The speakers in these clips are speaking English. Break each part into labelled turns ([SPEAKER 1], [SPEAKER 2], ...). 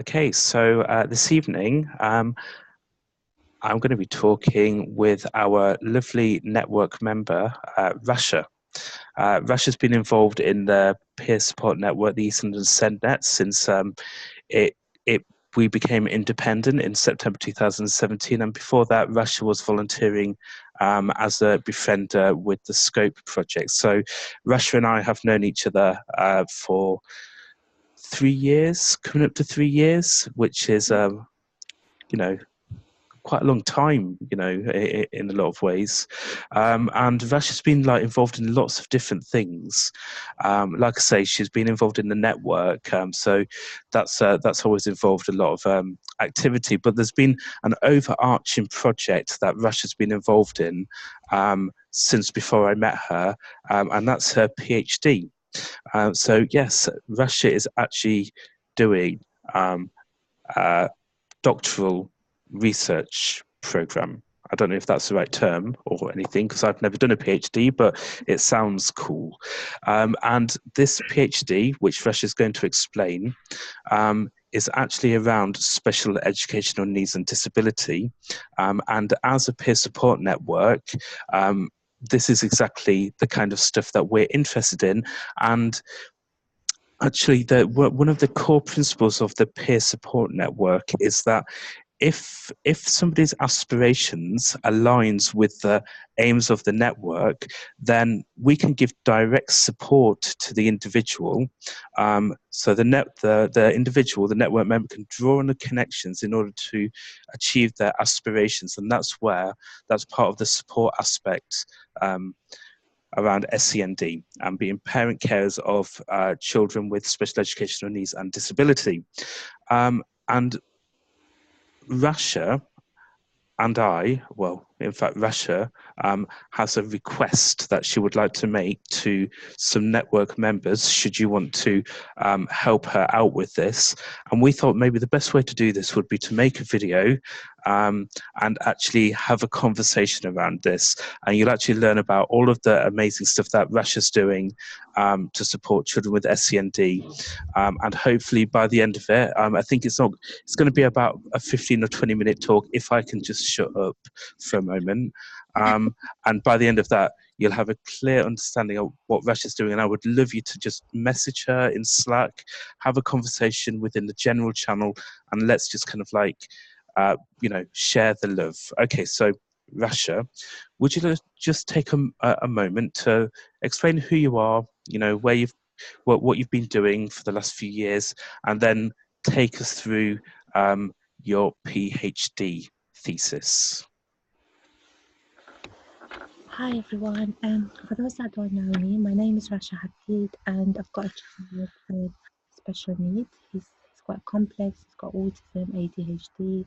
[SPEAKER 1] Okay, so this evening, I'm going to be talking with our lovely network member, Rasha. Rasha's been involved in the peer support network, the East London SendNet, since it it we became independent in September 2017, and before that, Rasha was volunteering as a befriender with the Scope project. So, Rasha and I have known each other for 3 years, coming up to 3 years, which is you know, quite a long time, in a lot of ways. And Rasha's been involved in lots of different things. Like I say, she's been involved in the network, so that's always involved a lot of activity. But there's been an overarching project that Rasha's been involved in since before I met her, and that's her PhD. So yes, Rasha is actually doing doctoral research program. I don't know if that's the right term or anything because I've never done a PhD, but it sounds cool. And this PhD, which Rasha is going to explain, is actually around special educational needs and disability. And as a peer support network, this is exactly the kind of stuff that we're interested in. And actually, one of the core principles of the peer support network is that if somebody's aspirations aligns with the aims of the network, then we can give direct support to the individual. So the individual, the network member, can draw on the connections in order to achieve their aspirations, and that's part of the support aspect. Around SEND and being parent carers of children with special educational needs and disability. And Rasha and in fact, Rasha has a request that she would like to make to some network members, should you want to help her out with this. And we thought maybe the best way to do this would be to make a video and actually have a conversation around this. And you'll actually learn about all of the amazing stuff that Rasha's doing to support children with SEND. And hopefully by the end of it, I think it's going to be about a 15 or 20-minute talk if I can just shut up for a moment. And by the end of that, you'll have a clear understanding of what Rasha's doing. And I would love you to just message her in Slack, have a conversation within the general channel, and let's just kind of share the love. Okay, so Rasha, would you just take a moment to explain who you are, where what you've been doing for the last few years, and then take us through your PhD thesis.
[SPEAKER 2] Hi everyone. For those that don't know me, my name is Rasha, and I've got a child with special needs. He's quite complex. He's got autism, ADHD.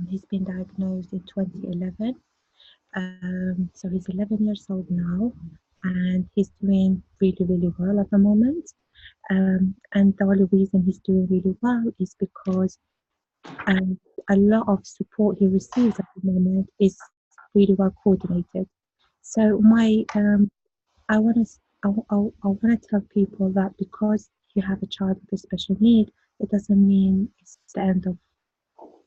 [SPEAKER 2] He's been diagnosed in 2011. So he's 11 years old now, and he's doing really, really well at the moment. And the only reason he's doing really well is because a lot of support he receives at the moment is really well coordinated. So I want to I want to tell people that because you have a child with a special need, it doesn't mean it's the end of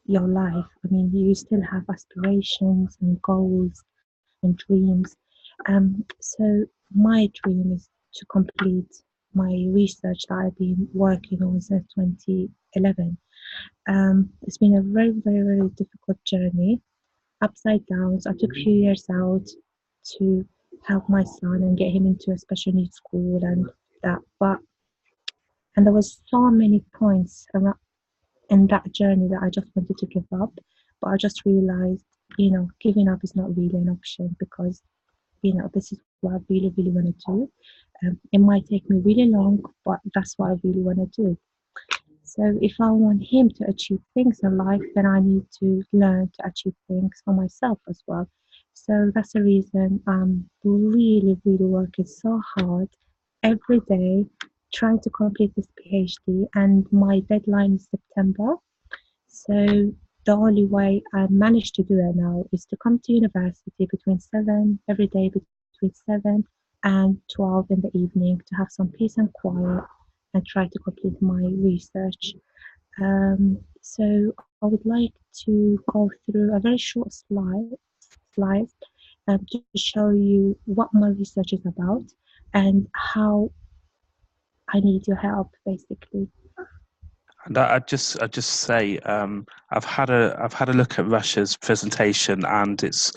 [SPEAKER 2] your life. I mean, you still have aspirations and goals and dreams. So my dream is to complete my research that I've been working on since 2011. It's been a very, very, very difficult journey, upside downs. I took a few years out to help my son and get him into a special needs school and that. And there was so many points around in that journey that I just wanted to give up. But I just realized, giving up is not really an option because, this is what I really, really want to do. It might take me really long, but that's what I really want to do. So if I want him to achieve things in life, then I need to learn to achieve things for myself as well. So that's the reason I'm really, really working so hard every day trying to complete this PhD, and my deadline is September. So the only way I managed to do it now is to come to university between 7 every day between 7 and 12 in the evening to have some peace and quiet and try to complete my research. So I would like to go through a very short slide to show you what my research is about and how I need your help, basically.
[SPEAKER 1] And I just say I've had a look at Rasha's presentation, and it's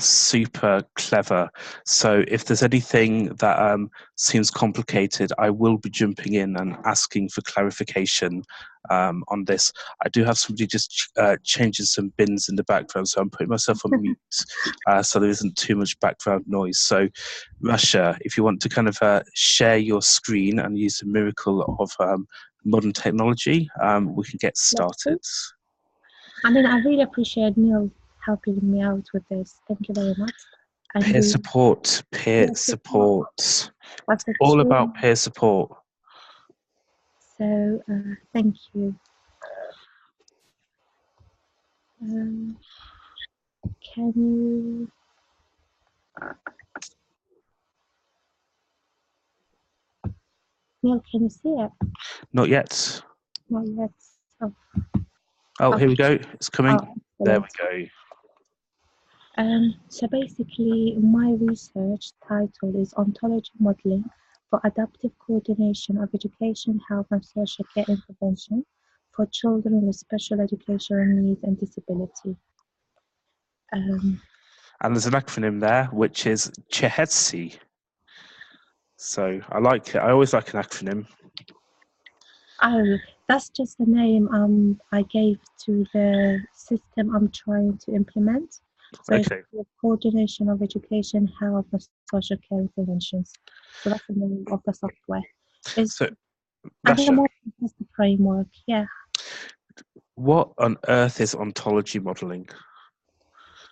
[SPEAKER 1] super clever. So if there's anything that seems complicated, I will be jumping in and asking for clarification on this. I do have somebody just changing some bins in the background, so I'm putting myself on mute so there isn't too much background noise. So Rasha, if you want to kind of share your screen and use the miracle of modern technology, we can get
[SPEAKER 2] Yes,
[SPEAKER 1] started.
[SPEAKER 2] please. I mean, I really appreciate Neil helping me out with this. Thank you very much. And
[SPEAKER 1] Peer
[SPEAKER 2] the
[SPEAKER 1] support, peer
[SPEAKER 2] peer support,
[SPEAKER 1] support.
[SPEAKER 2] that's
[SPEAKER 1] All
[SPEAKER 2] extremely.
[SPEAKER 1] about peer support.
[SPEAKER 2] So, thank you. Um, can you, Neil, can you see it?
[SPEAKER 1] Not yet.
[SPEAKER 2] Not yet. Oh,
[SPEAKER 1] Oh, here we
[SPEAKER 2] okay.
[SPEAKER 1] go. It's coming.
[SPEAKER 2] Oh,
[SPEAKER 1] There we
[SPEAKER 2] excellent.
[SPEAKER 1] go.
[SPEAKER 2] So basically, my research title is Ontology Modeling for Adaptive Coordination of Education, Health and Social Care Intervention for Children with Special Educational Needs and Disability. Um,
[SPEAKER 1] And there's an acronym there, which is CHEHETSI. So I like it. I always like an acronym.
[SPEAKER 2] oh, that's just the name I gave to the system I'm trying to implement. So it's
[SPEAKER 1] Okay.
[SPEAKER 2] the Coordination of Education, Health and Social Care Interventions. So that's the name of the software. It's
[SPEAKER 1] So,
[SPEAKER 2] at the
[SPEAKER 1] Rasha,
[SPEAKER 2] moment just the framework, yeah.
[SPEAKER 1] what on earth is ontology modeling?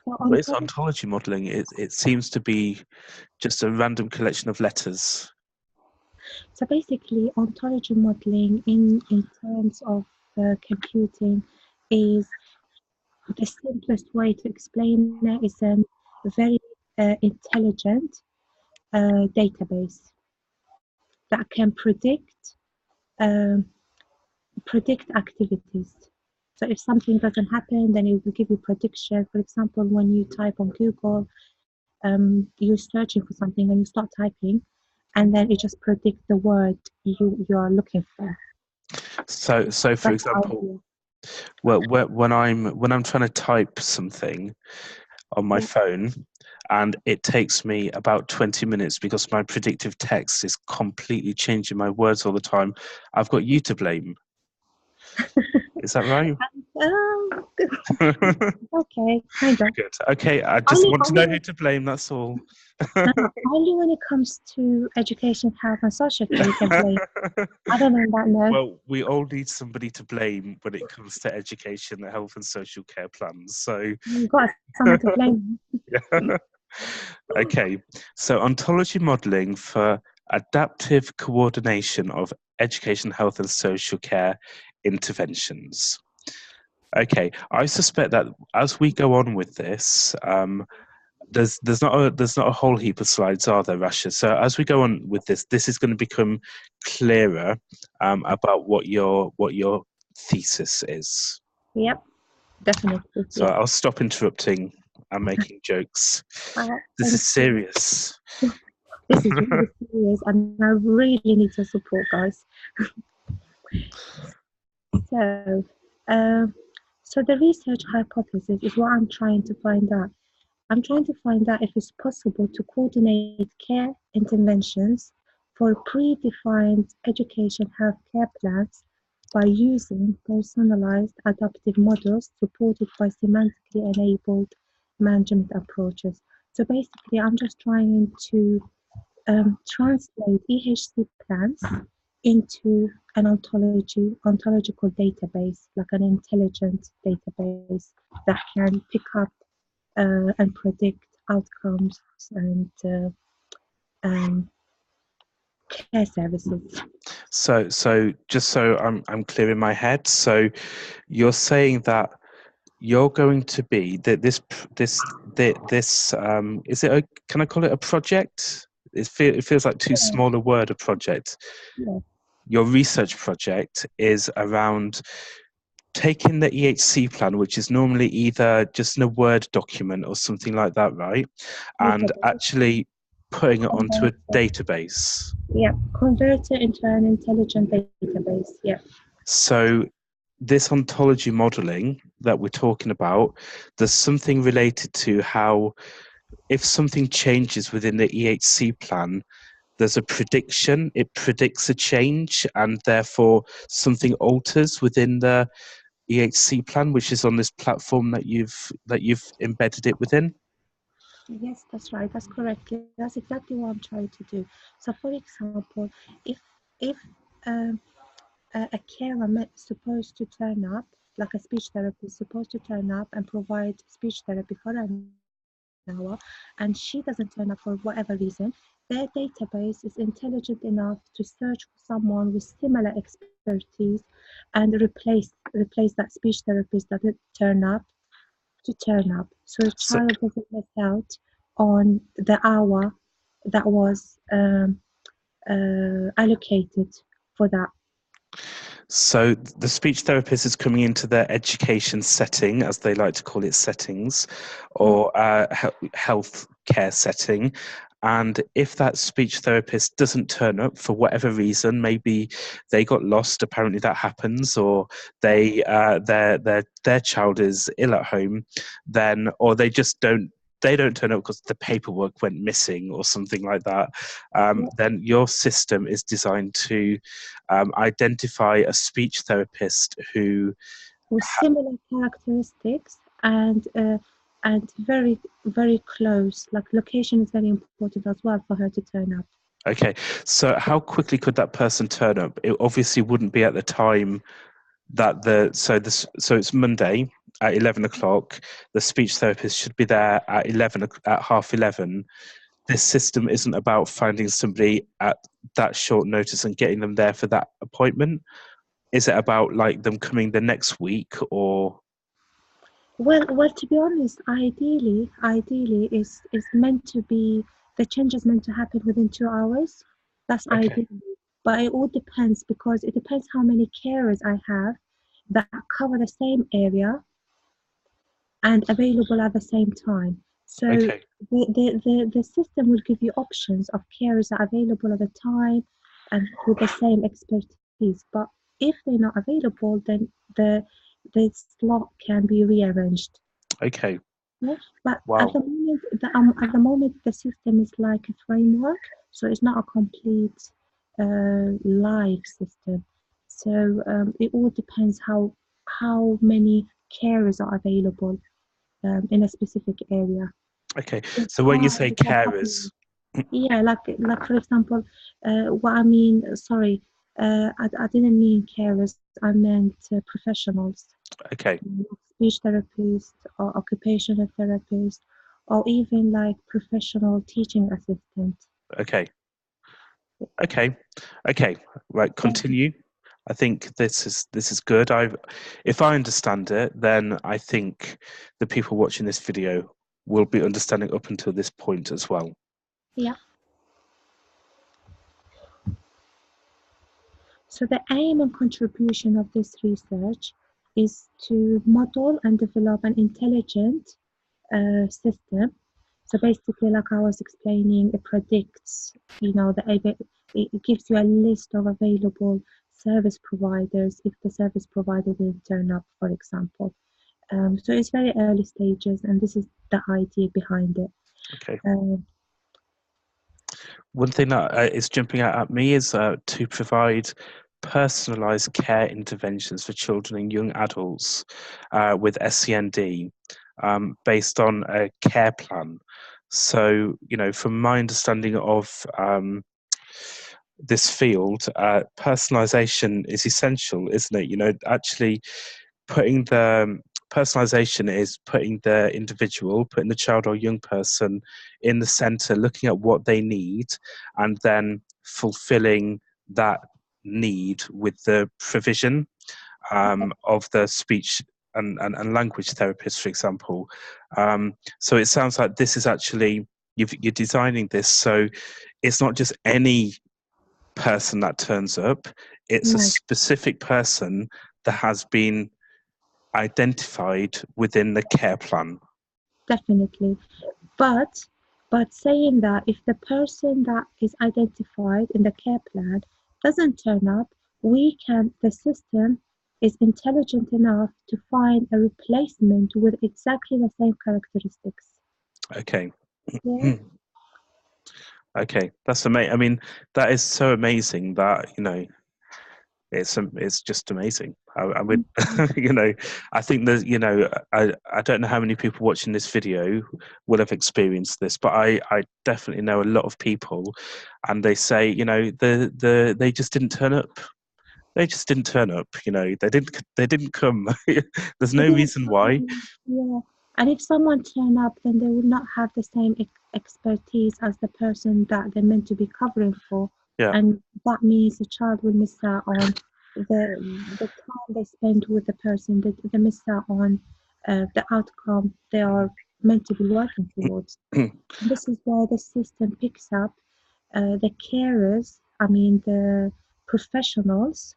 [SPEAKER 2] So
[SPEAKER 1] What is
[SPEAKER 2] ontology,
[SPEAKER 1] ontology modeling? It seems to be just a random collection of letters.
[SPEAKER 2] so basically, ontology modeling in terms of computing is the simplest way to explain it is a very intelligent database that can um, predict activities. So if something doesn't happen, then it will give you prediction. For example, when you type on Google, you're searching for something and you start typing, and then it just predicts the word you are looking for.
[SPEAKER 1] So for
[SPEAKER 2] That's the
[SPEAKER 1] example,
[SPEAKER 2] idea.
[SPEAKER 1] well, when I'm trying to type something on my
[SPEAKER 2] Yeah.
[SPEAKER 1] phone, and it takes me about 20 minutes because my predictive text is completely changing my words all the time, I've got you to blame. Is that right?
[SPEAKER 2] Um,
[SPEAKER 1] Good.
[SPEAKER 2] okay, kind of.
[SPEAKER 1] Okay, I just
[SPEAKER 2] Only,
[SPEAKER 1] want to
[SPEAKER 2] only,
[SPEAKER 1] know who
[SPEAKER 2] when-
[SPEAKER 1] to blame, that's all.
[SPEAKER 2] only when it comes to education, health, and social care, you can blame. Other than that, no.
[SPEAKER 1] Well, we all need somebody to blame when it comes to education, health, and social care plans. So,
[SPEAKER 2] You've got someone to blame.
[SPEAKER 1] yeah. Okay, so ontology modeling for adaptive coordination of education, health, and social care interventions. Okay, I suspect that as we go on with this, there's not a whole heap of slides, are there, Rasha? So as we go on with this is going to become clearer about what your thesis is.
[SPEAKER 2] Yep, definitely.
[SPEAKER 1] So
[SPEAKER 2] Yes.
[SPEAKER 1] I'll stop interrupting and making jokes. This
[SPEAKER 2] Thank
[SPEAKER 1] is
[SPEAKER 2] you.
[SPEAKER 1] serious.
[SPEAKER 2] This is really serious, and I really need your support, guys. So, uh, so the research hypothesis is what I'm trying to find out. I'm trying to find out if it's possible to coordinate care interventions for predefined education healthcare plans by using personalized adaptive models supported by semantically enabled management approaches. So basically, I'm just trying to translate EHC plans into an ontological database, like an intelligent database that can pick up and predict outcomes and um, care services.
[SPEAKER 1] So just so I'm clear in my head. So you're saying that you're going to be that this is it a, can I call it a project? It feels like too
[SPEAKER 2] Yeah,
[SPEAKER 1] small a word, a project.
[SPEAKER 2] yeah.
[SPEAKER 1] your research project is around taking the EHC plan, which is normally either just in a Word document or something like that, right? And
[SPEAKER 2] Database,
[SPEAKER 1] actually putting it onto a
[SPEAKER 2] convert
[SPEAKER 1] database.
[SPEAKER 2] yeah, convert it into an intelligent database. Yeah.
[SPEAKER 1] So this ontology modeling that we're talking about, there's something related to how if something changes within the EHC plan, there's a prediction, it predicts a change, and therefore something alters within the EHC plan, which is on this platform that you've embedded it within.
[SPEAKER 2] Yes, that's right. That's correct. That's exactly what I'm trying to do. So, for example, if if um, a carer supposed to turn up, like a speech therapist supposed to turn up and provide speech therapy for an hour, and she doesn't turn up for whatever reason, their database is intelligent enough to search for someone with similar expertise and replace that speech therapist that didn't turn up to turn up. So the
[SPEAKER 1] So,
[SPEAKER 2] child doesn't miss out on the hour that was allocated for that.
[SPEAKER 1] so the speech therapist is coming into their education setting, as they like to call it, settings,
[SPEAKER 2] Yeah.
[SPEAKER 1] or health care setting. And if that speech therapist doesn't turn up for whatever reason, maybe they got lost, apparently that happens, or their child is ill at home, then or they don't turn up because the paperwork went missing or something like that,
[SPEAKER 2] Yeah.
[SPEAKER 1] then your system is designed to identify a speech therapist who.
[SPEAKER 2] With similar characteristics and very close. Like location is very important as well for her to turn up.
[SPEAKER 1] Okay, so how quickly could that person turn up? It obviously wouldn't be at the time that so it's Monday at 11 o'clock. The speech therapist should be there at at half 11. This system isn't about finding somebody at that short notice and getting them there for that appointment. Is it about like them coming the next week or?
[SPEAKER 2] Well, to be honest, ideally is meant to be the change is meant to happen within 2 hours. That's
[SPEAKER 1] Okay,
[SPEAKER 2] ideally, but it all depends because it depends how many carers I have that cover the same area and available at the same time. So
[SPEAKER 1] okay,
[SPEAKER 2] the system will give you options of carers that are available at the time and with the same expertise. But if they're not available, then the slot can be rearranged.
[SPEAKER 1] okay.
[SPEAKER 2] Yeah, but
[SPEAKER 1] Wow.
[SPEAKER 2] at the moment the system is like a framework, so it's not a complete live system. So it all depends how many carers are available in a specific area.
[SPEAKER 1] Okay.
[SPEAKER 2] So
[SPEAKER 1] So when you
[SPEAKER 2] far,
[SPEAKER 1] say
[SPEAKER 2] it's a couple.
[SPEAKER 1] carers,
[SPEAKER 2] Yeah, like for example, what I mean. Sorry, I didn't mean carers. I meant professionals,
[SPEAKER 1] okay,
[SPEAKER 2] speech therapist or occupational therapist, or even like professional teaching assistant.
[SPEAKER 1] okay, okay, okay. Right,
[SPEAKER 2] Um,
[SPEAKER 1] continue. I think this is good. If I understand it, then I think the people watching this video will be understanding up until this point as well.
[SPEAKER 2] yeah. So the aim and contribution of this research is to model and develop an intelligent system. So basically, like I was explaining, it predicts, it gives you a list of available service providers if the service provider didn't turn up, for example. So it's very early stages, and this is the idea behind it.
[SPEAKER 1] Okay.
[SPEAKER 2] Um,
[SPEAKER 1] One thing that is jumping out at me is to provide personalised care interventions for children and young adults with SEND based on a care plan. So, from my understanding of this field, personalisation is essential, isn't it? Actually putting the personalization is putting the individual, putting the child or young person in the center, looking at what they need, and then fulfilling that need with the provision of the speech and language therapist, for example. So it sounds like this is actually, you're designing this so it's not just any person that turns up. It's a
[SPEAKER 2] Right,
[SPEAKER 1] specific person that has been identified within the care plan.
[SPEAKER 2] definitely. But saying that if the person that is identified in the care plan doesn't turn up, the system is intelligent enough to find a replacement with exactly the same characteristics.
[SPEAKER 1] Okay.
[SPEAKER 2] Yeah.
[SPEAKER 1] Okay, that's amazing. I mean, that is so amazing that, it's just amazing. I would,
[SPEAKER 2] Mhm.
[SPEAKER 1] I think that, I don't know how many people watching this video will have experienced this, but I definitely know a lot of people, and they say, they just didn't turn up. They just didn't turn up. They didn't come. There's
[SPEAKER 2] They
[SPEAKER 1] no
[SPEAKER 2] didn't
[SPEAKER 1] reason why.
[SPEAKER 2] come, yeah. And if someone turn up, then they would not have the same expertise as the person that they're meant to be covering for,
[SPEAKER 1] Yeah.
[SPEAKER 2] and that means the child will miss out on the time they spend with the person. They miss out on the outcome they are meant to be working towards. This is where the system picks up the carers. I mean professionals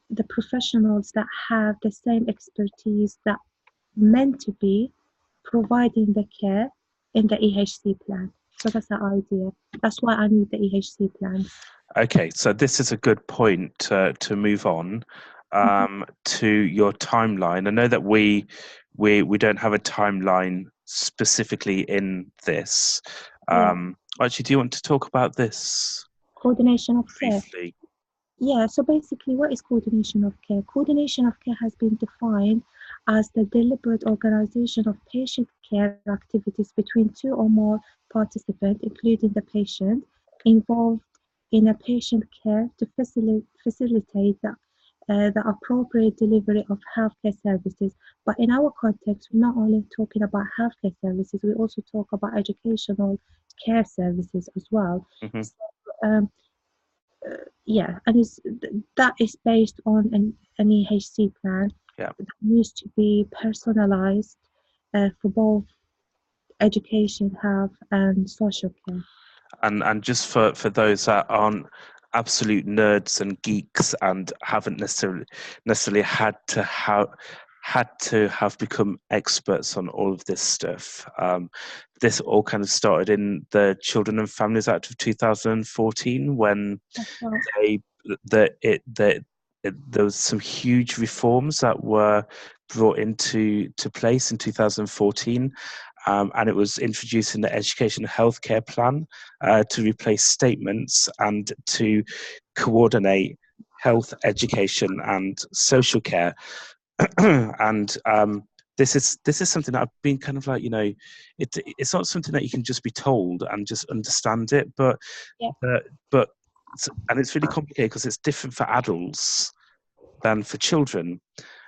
[SPEAKER 2] the professionals that have the same expertise that meant to be providing the care in the EHC plan. So that's the idea. That's why I need the EHC plans.
[SPEAKER 1] Okay, so this is a good point to move on
[SPEAKER 2] Mhm.
[SPEAKER 1] to your timeline. I know that we don't have a timeline specifically in this.
[SPEAKER 2] Yeah,
[SPEAKER 1] Actually, do you want to talk about this
[SPEAKER 2] coordination of care.
[SPEAKER 1] briefly?
[SPEAKER 2] Yeah, so basically, what is coordination of care? Coordination of care has been defined as the deliberate organization of patient care activities between two or more participants, including the patient, involved in a patient care to facilitate the appropriate delivery of healthcare services. But in our context, we're not only talking about healthcare services, we also talk about educational care services as well.
[SPEAKER 1] Hmm.
[SPEAKER 2] So, um, yeah, and that is based on an EHC plan
[SPEAKER 1] Yeah.
[SPEAKER 2] that needs to be personalized for both education, health, and social care.
[SPEAKER 1] And just for those that aren't absolute nerds and geeks and haven't necessarily had to have become experts on all of this stuff. This all kind of started in the Children and Families Act of 2014 when
[SPEAKER 2] That's right.
[SPEAKER 1] they there was some huge reforms that were brought into place in 2014, and it was introducing the education and healthcare plan to replace statements and to coordinate health, education, and social care. And this is something that I've been kind of like, it's not something that you can just be told and just understand it, but
[SPEAKER 2] Yeah,
[SPEAKER 1] uh, but and it's really complicated because it's different for adults than for children.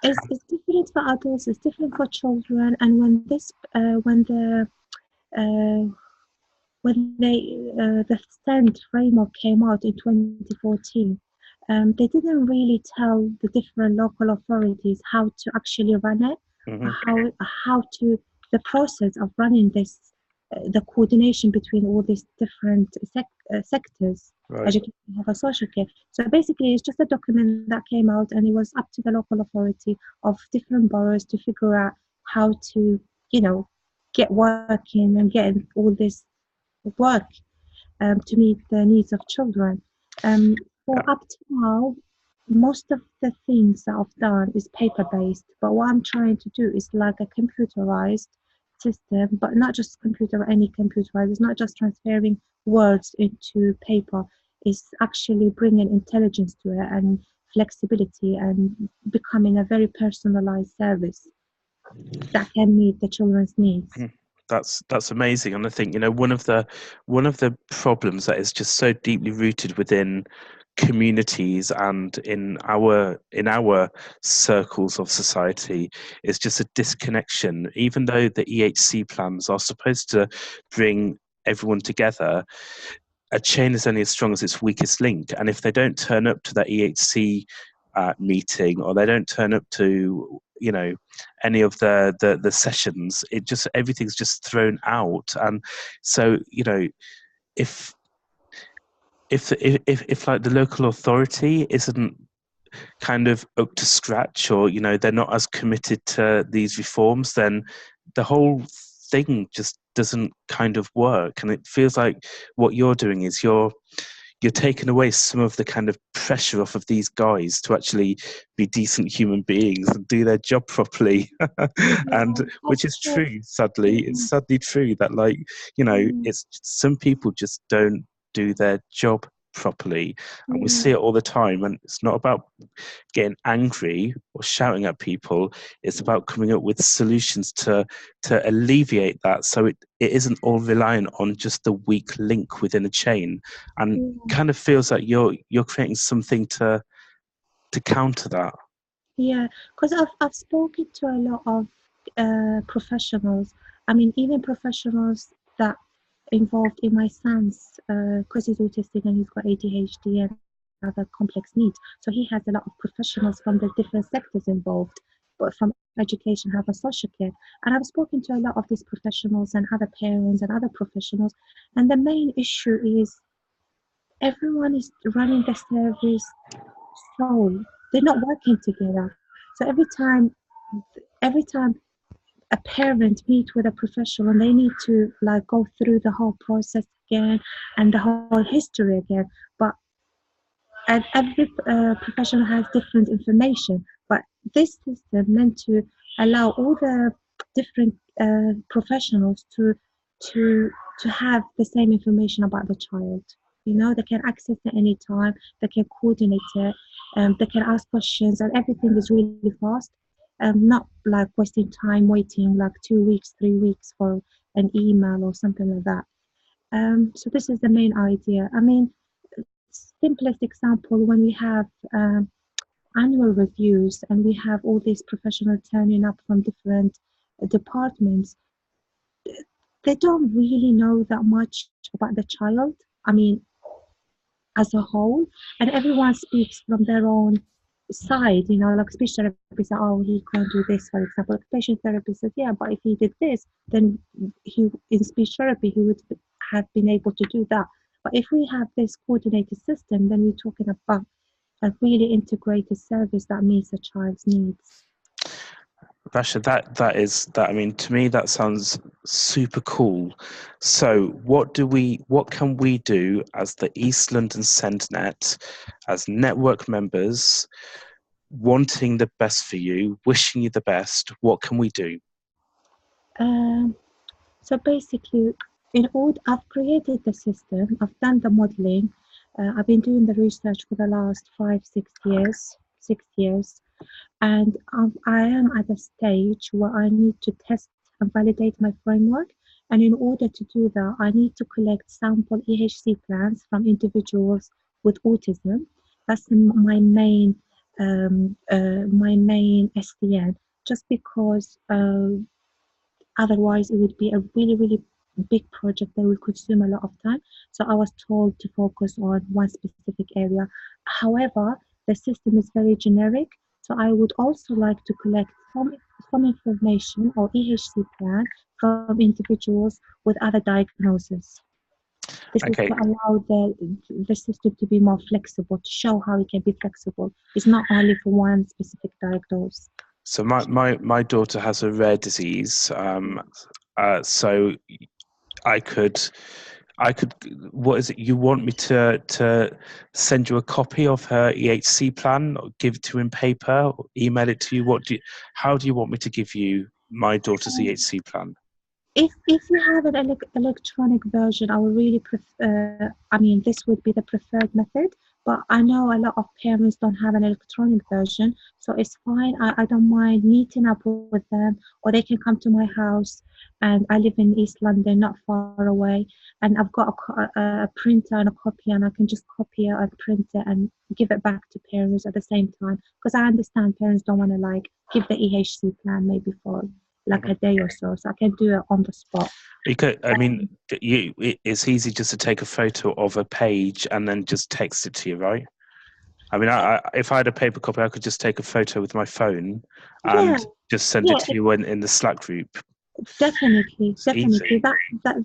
[SPEAKER 2] it's different for adults. It's different for children. And uh, the STEM framework came out in 2014, they didn't really tell the different local authorities how to actually run it,
[SPEAKER 1] Hmm.
[SPEAKER 2] how to the process of running this, the coordination between all these different sectors,
[SPEAKER 1] Right.
[SPEAKER 2] education, health, and social care. So basically, it's just a document that came out, and it was up to the local authority of different boroughs to figure out how to, you know, get working and getting all this work to meet the needs of children.
[SPEAKER 1] Yeah.
[SPEAKER 2] For up to now, most of the things that I've done is paper based, but what I'm trying to do is like a computerized system, but not just any computerized. It's not just transferring words into paper. It's actually bringing intelligence to it and flexibility and becoming a very personalized service that can meet the children's needs.
[SPEAKER 1] Mm. That's amazing, and I think one of the problems that is just so deeply rooted within communities and in our circles of society is just a disconnection. Even though the EHC plans are supposed to bring everyone together, a chain is only as strong as its weakest link. And if they don't turn up to that EHC meeting, or they don't turn up to any of the sessions, everything's just thrown out. And so if if like the local authority isn't kind of up to scratch, or they're not as committed to these reforms, then the whole thing just doesn't kind of work. And it feels like what you're doing is you're taking away some of the kind of pressure off of these guys to actually be decent human beings and do their job properly.
[SPEAKER 2] Yeah,
[SPEAKER 1] And
[SPEAKER 2] of
[SPEAKER 1] which is
[SPEAKER 2] course.
[SPEAKER 1] true, sadly. It's
[SPEAKER 2] Mm,
[SPEAKER 1] sadly true that, like,
[SPEAKER 2] mm,
[SPEAKER 1] it's some people just don't do their job properly. And we see
[SPEAKER 2] mm,
[SPEAKER 1] it all the time. And it's not about getting angry or shouting at people. It's about coming up with solutions to alleviate that, so it isn't all reliant on just the weak link within a chain. And
[SPEAKER 2] yeah.
[SPEAKER 1] kind of feels like you're creating something to counter that.
[SPEAKER 2] Yeah, because I've spoken to a lot of professionals. I mean, even professionals that involved in my son's, because he's autistic and he's got ADHD and other complex needs. So he has a lot of professionals from the different sectors involved, but from education, health, and social care. And I've spoken to a lot of these professionals and other parents and other professionals, and the main issue is everyone is running the service so they're not working together. So every time a parent meet with a professional, they need to like go through the whole process again and the whole history again. But and every professional has different information. But this system meant to allow all the different professionals to to have the same information about the child. You know, they can access it anytime. They can coordinate it. They can ask questions, and everything is really fast. Not like wasting time waiting like 2 weeks, 3 weeks for an email or something like that. So this is the main idea. I mean, simplest example when we have annual reviews and we have all these professionals turning up from different departments, they don't really know that much about the child. I mean, as a whole, and everyone speaks from their own side. You know, like speech therapist said, oh, he can't do this, for example. Occupational therapist says, yeah, but if he did this, then he in speech therapy he would have been able to do that. But if we have this coordinated system, then we're talking about a really integrated service that meets a child's needs.
[SPEAKER 1] Rasha, that. I mean, to me, that sounds super cool. So, what can we do as the East London SendNet, as network members, wanting the best for you, wishing you the best? What can we do?
[SPEAKER 2] Um, so basically, in order, I've created the system, I've done the modeling, I've been doing the research for the last 5, 6 years, 6 years, and I am at a stage where I need to test and validate my framework. And in order to do that, I need to collect sample EHC plans from individuals with autism. That's my main SDN. Just because otherwise, it would be a really, really big project that will consume a lot of time. So I was told to focus on one specific area. However, the system is very generic. So I would also like to collect some information or EHC plan from individuals with other diagnoses. This is to
[SPEAKER 1] Okay,
[SPEAKER 2] allow the system to be more flexible, to show how it can be flexible. It's not only for one specific diagnosis.
[SPEAKER 1] so my daughter has a rare disease. So I could I could. What is it? You want me to send you a copy of her EHC plan, or give it to you in paper, or email it to you? How do you want me to give you my daughter's EHC plan?
[SPEAKER 2] If you have an electronic version, I would really prefer. I mean, this would be the preferred method. But I know a lot of parents don't have an electronic version, so it's fine. I don't mind meeting up with them, or they can come to my house. And I live in East London, not far away, and I've got a printer and a copy, and I can just copy it and print it and give it back to parents at the same time. Because I understand parents don't want to like give the EHC plan maybe for like
[SPEAKER 1] Mhm.
[SPEAKER 2] a day or so, so I can do it on the spot.
[SPEAKER 1] You could, I mean,
[SPEAKER 2] Um,
[SPEAKER 1] it's easy just to take a photo of a page and then just text it to you, right? I mean, if I had a paper copy, I could just take a photo with my phone
[SPEAKER 2] yeah,
[SPEAKER 1] and just send it
[SPEAKER 2] yeah,
[SPEAKER 1] to you in the Slack group.
[SPEAKER 2] definitely,
[SPEAKER 1] It's
[SPEAKER 2] definitely.
[SPEAKER 1] easy.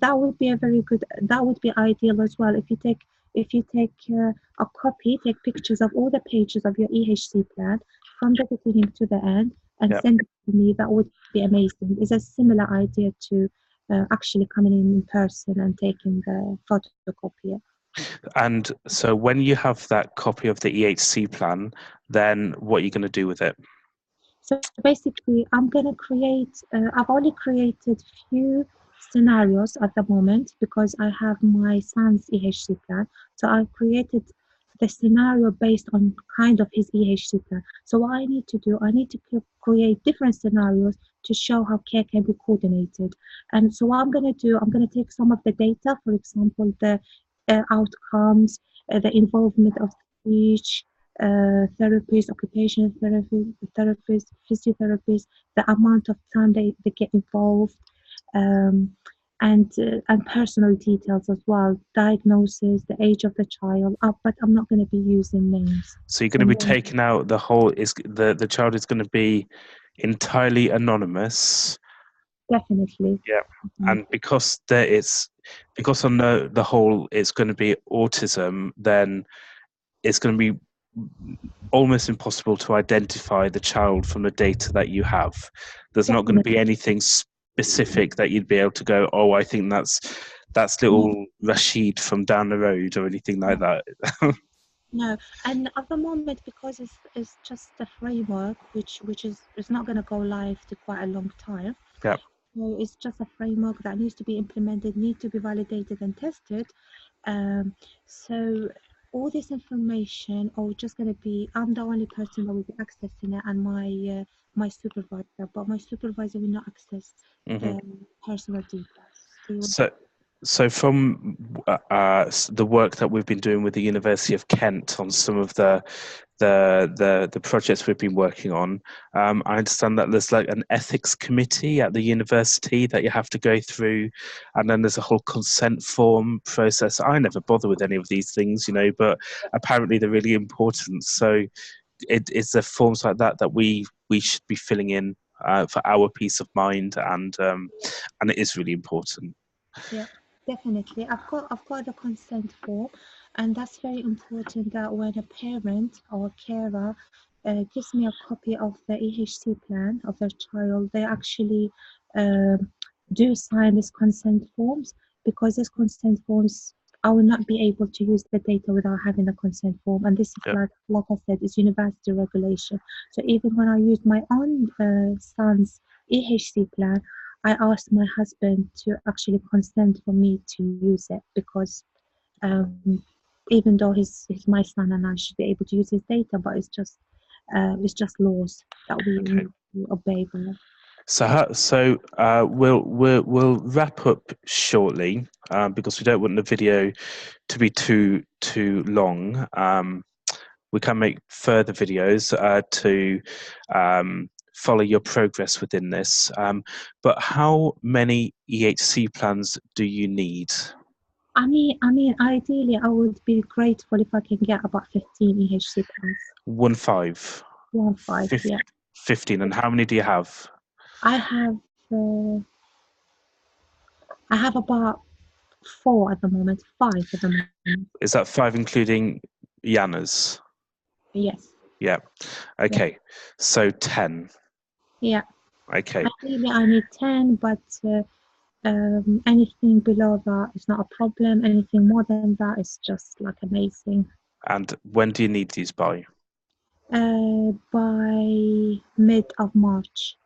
[SPEAKER 2] That would be a very good. That would be ideal as well. If you take if you take pictures of all the pages of your EHC plan from the beginning to the end and
[SPEAKER 1] Yeah.
[SPEAKER 2] send it to me, that would be amazing. It's a similar idea to actually coming in person and taking the photocopy.
[SPEAKER 1] And so when you have that copy of the EHC plan, then what are you going to do with it?
[SPEAKER 2] So basically, I'm going to I've only created few scenarios at the moment because I have my son's EHC plan. So I created the scenario based on kind of his EHC plan. So what I need to do, I need to create different scenarios to show how care can be coordinated. And so what I'm going to do, I'm going to take some of the data, for example, the outcomes, the involvement of speech, therapists, occupational therapists, physiotherapists, the amount of time they get involved, um, and personal details as well, diagnosis, the age of the child. But I'm not going to be using names.
[SPEAKER 1] So you're going
[SPEAKER 2] So
[SPEAKER 1] to be
[SPEAKER 2] more,
[SPEAKER 1] taking out the whole, is the child is going to be entirely anonymous.
[SPEAKER 2] definitely.
[SPEAKER 1] Yeah. And because on the whole it's going to be autism, then it's going to be almost impossible to identify the child from the data that you have. There's not going to be
[SPEAKER 2] Definitely.
[SPEAKER 1] anything specific that you'd be able to go, oh, I think that's
[SPEAKER 2] No,
[SPEAKER 1] little Rashid from down the road or anything like
[SPEAKER 2] no,
[SPEAKER 1] that.
[SPEAKER 2] no. And at the moment, because it's just a framework, which is not going to go live to quite a long time.
[SPEAKER 1] Yeah.
[SPEAKER 2] So it's just a framework that needs to be implemented, need to be validated and tested. Um, so all this information are just going to be, I'm the only person that will be accessing it, and my supervisor, but my supervisor will not access
[SPEAKER 1] Hmm.
[SPEAKER 2] the personal details. They will,
[SPEAKER 1] So, so from the work that we've been doing with the University of Kent on some of the projects we've been working on, I understand that there's like an ethics committee at the university that you have to go through, and then there's a whole consent form process. I never bother with any of these things, but apparently they're really important. So it's the forms like that we should be filling in for our peace of mind, and it is really important.
[SPEAKER 2] yeah, definitely. I've got the consent form, and that's very important that when a parent or carer gives me a copy of the EHC plan of their child, they actually um, do sign these consent forms, because these consent forms, I will not be able to use the data without having a consent form. And this is
[SPEAKER 1] Yeah.
[SPEAKER 2] like I said, is university regulation. So even when I use my own son's EHC plan, I asked my husband to actually consent for me to use it, because um, even though he's my son and I should be able to use his data, but it's just laws that we
[SPEAKER 1] Okay.
[SPEAKER 2] need to obey by.
[SPEAKER 1] So we'll wrap up shortly because we don't want the video to be too long. We can make further videos to follow your progress within this. But how many EHC plans do you need?
[SPEAKER 2] Ideally, I would be grateful if I can get about 15 EHC plans.
[SPEAKER 1] 15.
[SPEAKER 2] 1 5, yeah.
[SPEAKER 1] 15. And how many do you have?
[SPEAKER 2] I have uh, I have about 4 at the moment, 5 at the moment.
[SPEAKER 1] Is that 5 including Yana's?
[SPEAKER 2] Yes,
[SPEAKER 1] Yeah.
[SPEAKER 2] yeah,
[SPEAKER 1] Okay. So 10.
[SPEAKER 2] yeah.
[SPEAKER 1] Okay.
[SPEAKER 2] Ideally, I need 10, but anything below that is not a problem. Anything more than that is just like amazing.
[SPEAKER 1] And when do you need these by?
[SPEAKER 2] By mid of March,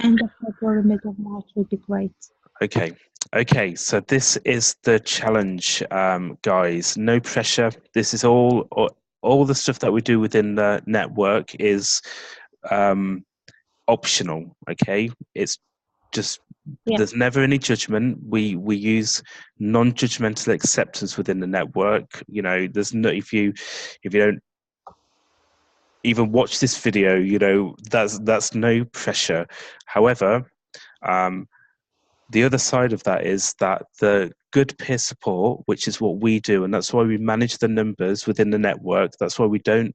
[SPEAKER 2] end of February, mid of March would be great.
[SPEAKER 1] Okay. Okay. So this is the challenge, guys. No pressure. This is all the stuff that we do within the network is optional. Okay. It's just
[SPEAKER 2] Yeah,
[SPEAKER 1] there's never any judgment. We use non-judgmental acceptance within the network. There's no if you don't even watch this video, that's no pressure. However, um, the other side of that is that the good peer support, which is what we do, and that's why we manage the numbers within the network. That's why we don't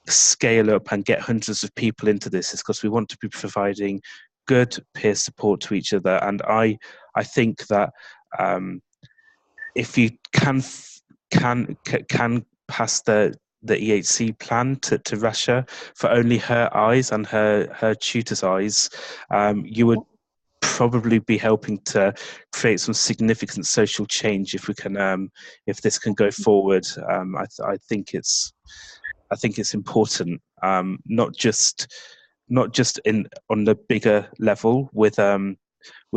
[SPEAKER 1] scale up and get hundreds of people into this, is because we want to be providing good peer support to each other. And I think that if you can pass the EHC plan to Rasha for only her eyes and her tutor's eyes, you would probably be helping to create some significant social change if we can if this can go forward. I think it's important, not just in on the bigger level with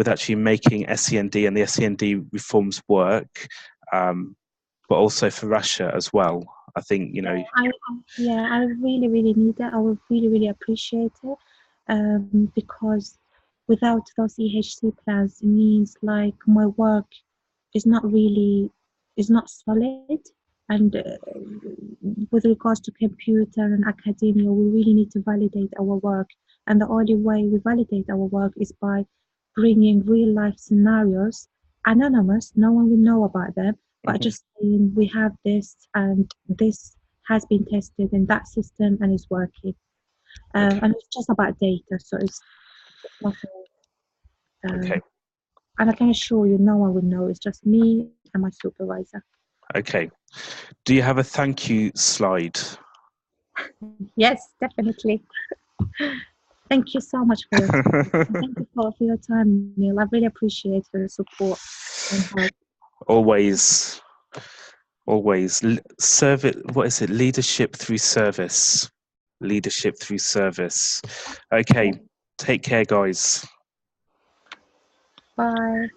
[SPEAKER 1] actually making SEND and the SEND reforms work, but also for Rasha as well. I think
[SPEAKER 2] I really, really need it. I would really, really appreciate it. Because without those EHC plans, it means like my work is not really is not solid. And with regards to computer and academia, we really need to validate our work. And the only way we validate our work is by bringing real life scenarios, anonymous. No one will know about them, but just saying we have this and this has been tested in that system and is working. And it's just about data, so it's nothing.
[SPEAKER 1] Okay.
[SPEAKER 2] And I can assure you, no one will know. It's just me and my supervisor.
[SPEAKER 1] Okay. Do you have a thank you slide?
[SPEAKER 2] Yes, definitely. Thank you so much for your time. Thank you for your time, Neil. I really appreciate your support and help.
[SPEAKER 1] Always. Serve it. What is it? Leadership through service. Leadership through service. Okay. Take care, guys.
[SPEAKER 2] Bye.